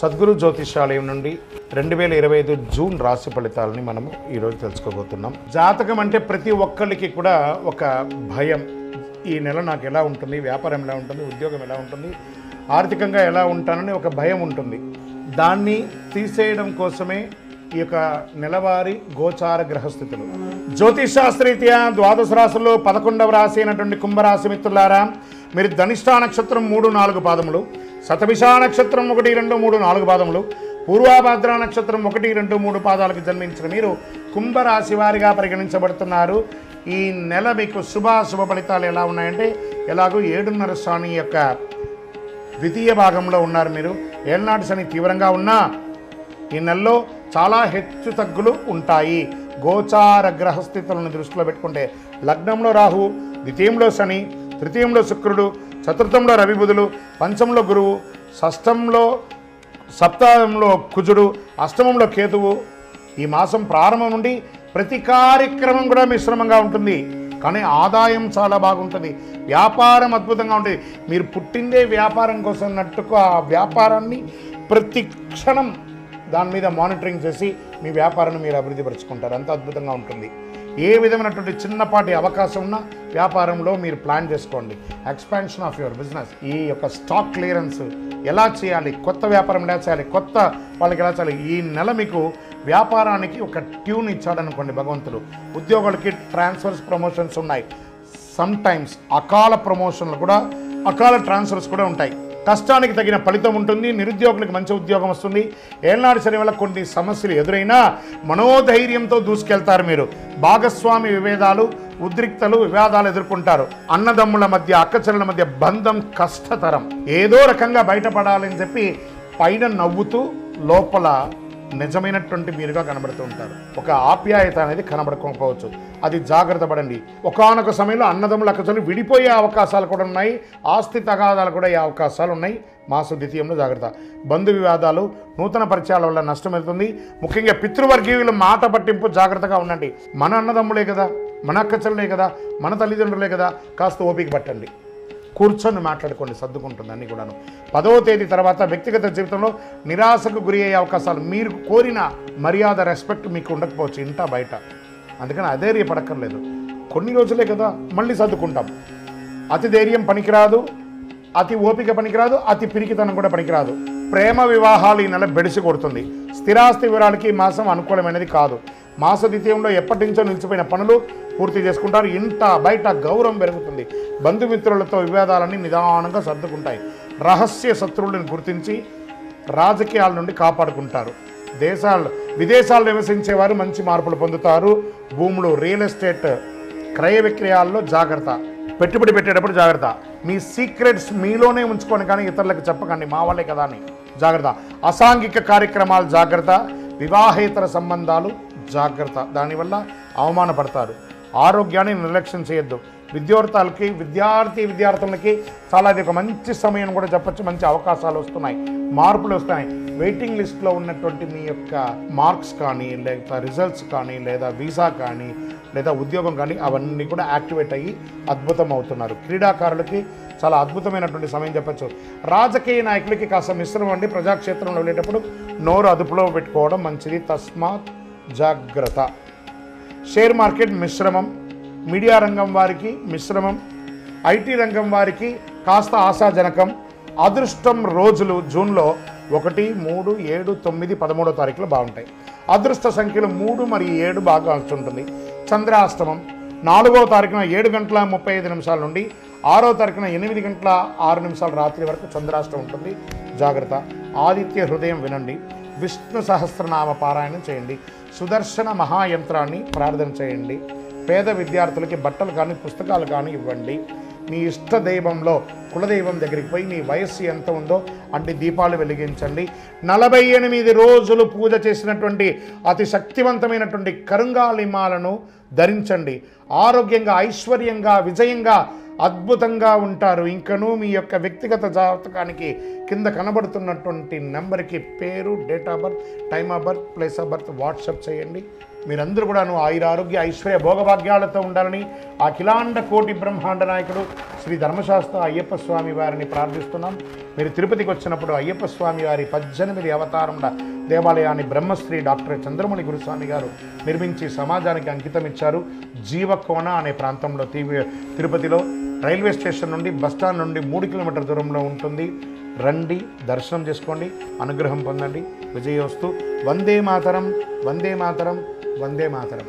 సద్గురు జ్యోతిషాలయం నుండి 2025 జూన్ రాశి ఫలితాలని మనము ఈరోజు తెలుసుకోబోతున్నాం. జాతకం అంటే ప్రతి ఒక్కరికి కూడా ఒక భయం. ఈ నెల నాకు ఎలా ఉంటుంది, వ్యాపారం ఎలా ఉంటుంది, ఉద్యోగం ఎలా ఉంటుంది, ఆర్థికంగా ఎలా ఉంటానని ఒక భయం ఉంటుంది. దాన్ని తీసేయడం కోసమే ఈ యొక్క నెలవారీ గోచార గ్రహస్థితులు. జ్యోతిషాస్త్రరీత్యా ద్వాదశ రాశుల్లో 11వ రాశి అయినటువంటి కుంభరాశి మిత్రులారా, మీరు ధనిష్టా నక్షత్రం 3-4 పాదములు, శతభిషా నక్షత్రం 1-2-3-4 పాదములు, పూర్వాభాద్ర నక్షత్రం 1-2-3 పాదాలకు జన్మించిన మీరు కుంభరాశి వారిగా పరిగణించబడుతున్నారు. ఈ నెల మీకు శుభ ఫలితాలు ఎలా ఉన్నాయంటే, ఎలాగో 7.5 శని యొక్క ద్వితీయ భాగంలో ఉన్నారు. మీరు ఏళ్ళనాటి శని తీవ్రంగా ఉన్నా ఈ నెలలో చాలా హెచ్చు తగ్గులు ఉంటాయి. గోచార గ్రహస్థితులను దృష్టిలో పెట్టుకుంటే లగ్నంలో రాహు, ద్వితీయంలో శని, తృతీయంలో శుక్రుడు, చతుర్థంలో రవి బుధులు, పంచమంలో గురువు, షష్టంలో సప్తమంలో కుజుడు, అష్టమంలో కేతువు. ఈ మాసం ప్రారంభం నుండి ప్రతి కార్యక్రమం కూడా మిశ్రమంగా ఉంటుంది, కానీ ఆదాయం చాలా బాగుంటుంది. వ్యాపారం అద్భుతంగా ఉంటుంది. మీరు పుట్టిందే వ్యాపారం కోసం అన్నట్టుకు ఆ వ్యాపారాన్ని ప్రతి క్షణం దాని మీద మానిటరింగ్ చేసి మీ వ్యాపారాన్ని మీరు అభివృద్ధి పరుచుకుంటారు. అంత అద్భుతంగా ఉంటుంది. ఏ విధమైనటువంటి చిన్నపాటి అవకాశం ఉన్నా వ్యాపారంలో మీరు ప్లాన్ చేసుకోండి. ఎక్స్పాన్షన్ ఆఫ్ యువర్ బిజినెస్, ఈ యొక్క స్టాక్ క్లియరెన్స్ ఎలా చేయాలి, కొత్త వ్యాపారం ఎలా చేయాలి, కొత్త వాళ్ళకి ఎలా చేయాలి. ఈ నెల మీకు వ్యాపారానికి ఒక ట్యూన్ ఇచ్చాడనుకోండి భగవంతుడు. ఉద్యోగులకి ట్రాన్స్ఫర్స్, ప్రమోషన్స్ ఉన్నాయి. సమ్ టైమ్స్ అకాల ప్రమోషన్లు కూడా, అకాల ట్రాన్స్ఫర్స్ కూడా ఉంటాయి. కష్టానికి తగిన ఫలితం ఉంటుంది. నిరుద్యోగులకు మంచి ఉద్యోగం వస్తుంది. ఏళ్ళనాడు శని వల్ల కొన్ని సమస్యలు ఎదురైనా మనోధైర్యంతో దూసుకెళ్తారు. మీరు భాగస్వామి విభేదాలు, ఉద్రిక్తలు, వివాదాలు ఎదుర్కొంటారు. అన్నదమ్ముల మధ్య, అక్కచెల్లెల మధ్య బంధం కష్టతరం. ఏదో రకంగా బయటపడాలని చెప్పి పైన నవ్వుతూ లోపల నిజమైనటువంటి మీరుగా కనబడుతూ ఉంటారు. ఒక ఆప్యాయత అనేది కనబడకపోవచ్చు, అది జాగ్రత్త పడండి. ఒకానొక సమయంలో అన్నదమ్ముల అక్కచెల్లెలు విడిపోయే అవకాశాలు కూడా ఉన్నాయి. ఆస్తి తగాదాలు కూడా అయ్యే అవకాశాలు ఉన్నాయి. మాస ద్వితీయంలో జాగ్రత్త. బంధు వివాదాలు, నూతన పరిచయాల వల్ల నష్టం వెళ్తుంది. ముఖ్యంగా పితృవర్గీయుల మాట పట్టింపు జాగ్రత్తగా ఉండండి. మన అన్నదమ్ములే కదా, మన అక్కచెల్లెలే కదా, మన తల్లిదండ్రులే కదా, కాస్త ఓపిక పట్టండి. కూర్చొని మాట్లాడుకోండి, సర్దుకుంటుంది అన్నీ కూడాను. 10వ తేదీ తర్వాత వ్యక్తిగత జీవితంలో నిరాశకు గురి అయ్యే అవకాశాలు. మీరు కోరిన మర్యాద, రెస్పెక్ట్ మీకు ఉండకపోవచ్చు ఇంటా బయట. అందుకని అధైర్యపడక్కర్లేదు. కొన్ని రోజులే కదా, మళ్ళీ సర్దుకుంటాం. అతి ధైర్యం పనికిరాదు, అతి ఓపిక పనికిరాదు, అతి పిరికితనం కూడా పనికిరాదు. ప్రేమ వివాహాలు ఈ నెల బెడిసి కొడుతుంది. స్థిరాస్తి వివరాలకి ఈ మాసం అనుకూలమైనది కాదు. మాస ద్వితీయంలో ఎప్పటి నుంచో నిలిచిపోయిన పనులు పూర్తి చేసుకుంటారు. ఇంట బయట గౌరవం పెరుగుతుంది. బంధుమిత్రులతో వివాదాలన్నీ నిదానంగా సర్దుకుంటాయి. రహస్య శత్రువులను గుర్తించి రాజకీయాల నుండి కాపాడుకుంటారు. విదేశాల్లో నివసించేవారు మంచి మార్పులు పొందుతారు. భూములు, రియల్ ఎస్టేట్ క్రయ విక్రయాల్లో జాగ్రత్త. పెట్టుబడి పెట్టేటప్పుడు జాగ్రత్త. మీ సీక్రెట్స్ మీలోనే ఉంచుకోండి, కానీ ఇతరులకు చెప్పకండి. మా వాళ్ళే కదా అని జాగ్రత్త. అసాంఘిక కార్యక్రమాలు జాగ్రత్త. వివాహేతర సంబంధాలు జాగ్రత్త, దానివల్ల అవమానపడతారు. ఆరోగ్యాన్ని నిర్లక్ష్యం చేయొద్దు. విద్యార్థులకి చాలా ఇది ఒక మంచి సమయం కూడా చెప్పచ్చు. మంచి అవకాశాలు వస్తున్నాయి, మార్పులు వస్తున్నాయి. వెయిటింగ్ లిస్ట్లో ఉన్నటువంటి మీ యొక్క మార్క్స్ కానీ, లేదా రిజల్ట్స్ కానీ, లేదా వీసా కానీ, లేదా ఉద్యోగం కానీ, అవన్నీ కూడా యాక్టివేట్ అయ్యి అద్భుతం అవుతున్నారు. క్రీడాకారులకి చాలా అద్భుతమైనటువంటి సమయం చెప్పచ్చు. రాజకీయ నాయకులకి కాస్త మిశ్రమం అండి. ప్రజాక్షేత్రంలో వెళ్ళేటప్పుడు నోరు అదుపులో పెట్టుకోవడం మంచిది. తస్మాత్ జాగ్రత్త. షేర్ మార్కెట్ మిశ్రమం. మీడియా రంగం వారికి మిశ్రమం. ఐటీ రంగం వారికి కాస్త ఆశాజనకం. అదృష్టం రోజులు జూన్లో 1, 3, 7, 9, 13వ తారీఖులో బాగుంటాయి. అదృష్ట సంఖ్యలు 3 మరియు 7 బాగా ఉంటుంది. చంద్రాష్టమం 4వ తారీఖున 7:35 నుండి 6వ తారీఖున 8:06 రాత్రి వరకు చంద్రాష్టమం ఉంటుంది. జాగ్రత్త. ఆదిత్య హృదయం వినండి. విష్ణు సహస్రనామ పారాయణం చేయండి. సుదర్శన మహాయంత్రాన్ని ప్రార్థన చేయండి. పేద విద్యార్థులకి బట్టలు కానీ, పుస్తకాలు కానీ ఇవ్వండి. మీ ఇష్ట దైవంలో, కులదైవం దగ్గరికి పోయి మీ వయస్సు ఎంత ఉందో అంటే దీపాలు వెలిగించండి. 48 రోజులు పూజ చేసినటువంటి అతి శక్తివంతమైనటువంటి కరుంగాలిమాలను ధరించండి. ఆరోగ్యంగా, ఐశ్వర్యంగా, విజయంగా, అద్భుతంగా ఉంటారు. ఇంకనూ మీ యొక్క వ్యక్తిగత జాతకానికి కింద కనబడుతున్నటువంటి నెంబర్కి పేరు, date of birth, time of birth, place of birth WhatsApp చేయండి. మీరందరూ కూడాను ఆయురారోగ్య ఐశ్వర్య భోగభాగ్యాలతో ఉండాలని అఖిలాండ కోటి బ్రహ్మాండ నాయకుడు శ్రీ ధర్మశాస్త్ర అయ్యప్ప స్వామి వారిని ప్రార్థిస్తున్నాం. మీరు తిరుపతికి వచ్చినప్పుడు అయ్యప్ప స్వామి వారి 18 అవతారముల దేవాలయాన్ని బ్రహ్మశ్రీ డాక్టర్ చంద్రమౌళి గురుస్వామి గారు నిర్మించి సమాజానికి అంకితం ఇచ్చారు. జీవకోన అనే ప్రాంతంలో తిరుపతిలో రైల్వే స్టేషన్ నుండి, బస్టాండ్ నుండి 3 కిలోమీటర్ల దూరంలో ఉంటుంది. రండి, దర్శనం చేసుకోండి, అనుగ్రహం పొందండి. విజయోస్తు. వందే మాతరం, వందే మాతరం, వందే మాతరం.